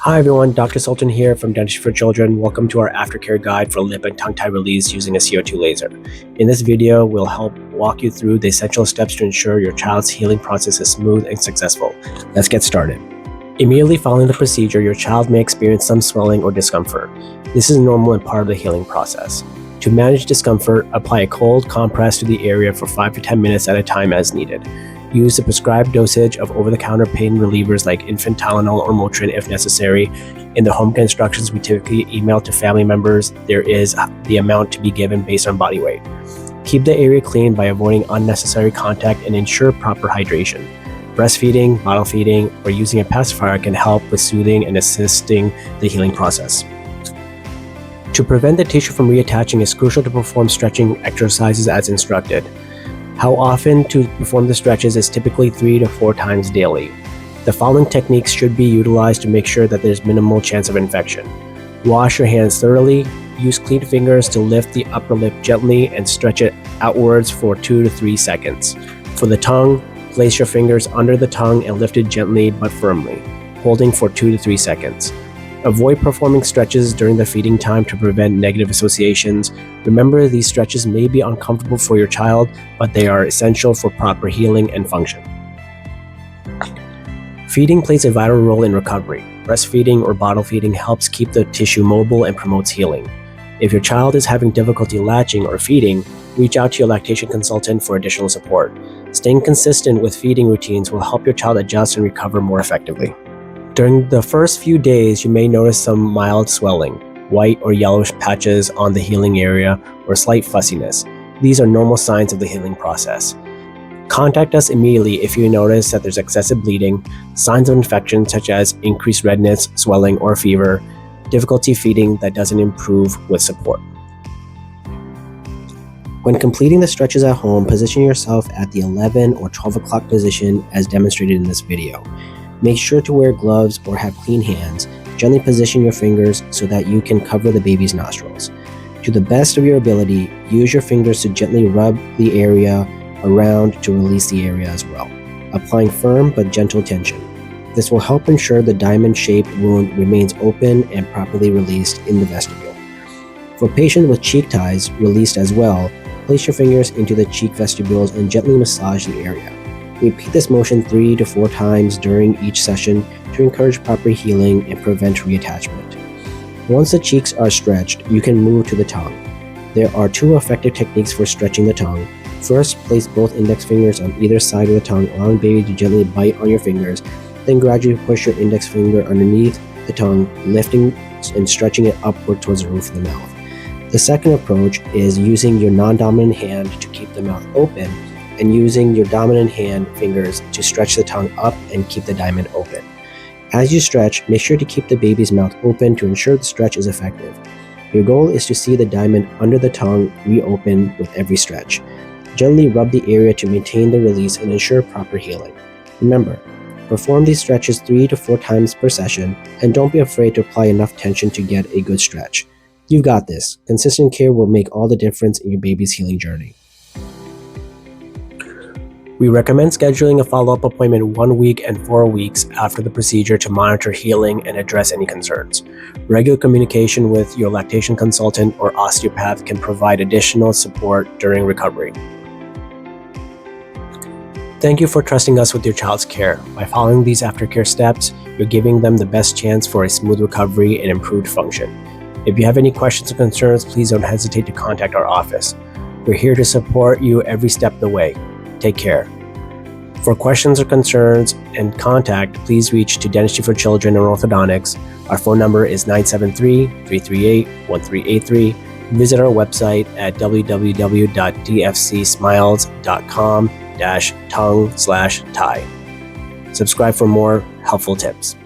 Hi everyone, Dr. Sultan here from Dentistry for Children. Welcome to our Aftercare guide for lip and tongue tie release using a CO2 laser. In this video, we'll help walk you through the essential steps to ensure your child's healing process is smooth and successful. Let's get started. Immediately following the procedure, your child may experience some swelling or discomfort. This is normal and part of the healing process. To manage discomfort, apply a cold compress to the area for 5 to 10 minutes at a time as needed. Use the prescribed dosage of over-the-counter pain relievers like infant Tylenol or Motrin if necessary. In the home care instructions we typically email to family members, there is the amount to be given based on body weight. Keep the area clean by avoiding unnecessary contact and ensure proper hydration. Breastfeeding, bottle feeding, or using a pacifier can help with soothing and assisting the healing process. To prevent the tissue from reattaching, it's crucial to perform stretching exercises as instructed. How often to perform the stretches is typically 3 to 4 times daily. The following techniques should be utilized to make sure that there's minimal chance of infection. Wash your hands thoroughly. Use clean fingers to lift the upper lip gently and stretch it outwards for 2 to 3 seconds. For the tongue, place your fingers under the tongue and lift it gently but firmly, holding for 2 to 3 seconds. Avoid performing stretches during the feeding time to prevent negative associations. Remember, these stretches may be uncomfortable for your child, but they are essential for proper healing and function. Feeding plays a vital role in recovery. Breastfeeding or bottle feeding helps keep the tissue mobile and promotes healing. If your child is having difficulty latching or feeding, reach out to your lactation consultant for additional support. Staying consistent with feeding routines will help your child adjust and recover more effectively. During the first few days, you may notice some mild swelling, white or yellowish patches on the healing area, or slight fussiness. These are normal signs of the healing process. Contact us immediately if you notice that there's excessive bleeding, signs of infection such as increased redness, swelling, or fever, difficulty feeding that doesn't improve with support. When completing the stretches at home, position yourself at the 11 or 12 o'clock position as demonstrated in this video. Make sure to wear gloves or have clean hands. Gently position your fingers so that you can cover the baby's nostrils. To the best of your ability, use your fingers to gently rub the area around to release the area as well, applying firm but gentle tension. This will help ensure the diamond-shaped wound remains open and properly released in the vestibule. For patients with cheek ties released as well, place your fingers into the cheek vestibules and gently massage the area. Repeat this motion 3 to 4 times during each session to encourage proper healing and prevent reattachment. Once the cheeks are stretched, you can move to the tongue. There are 2 effective techniques for stretching the tongue. First, place both index fingers on either side of the tongue, allowing baby to gently bite on your fingers. Then gradually push your index finger underneath the tongue, lifting and stretching it upward towards the roof of the mouth. The second approach is using your non-dominant hand to keep the mouth open, and using your dominant hand fingers to stretch the tongue up and keep the diamond open. As you stretch, make sure to keep the baby's mouth open to ensure the stretch is effective. Your goal is to see the diamond under the tongue reopen with every stretch. Gently rub the area to maintain the release and ensure proper healing. Remember, perform these stretches 3 to 4 times per session, and don't be afraid to apply enough tension to get a good stretch. You've got this. Consistent care will make all the difference in your baby's healing journey. We recommend scheduling a follow-up appointment 1 week and 4 weeks after the procedure to monitor healing and address any concerns. Regular communication with your lactation consultant or osteopath can provide additional support during recovery. Thank you for trusting us with your child's care. By following these aftercare steps, you're giving them the best chance for a smooth recovery and improved function. If you have any questions or concerns, please don't hesitate to contact our office. We're here to support you every step of the way. Take care. For questions or concerns and contact, please reach to Dentistry for Children or Orthodontics. Our phone number is 973-338-1383. Visit our website at www.dfcsmiles.com/tongue/tie. Subscribe for more helpful tips.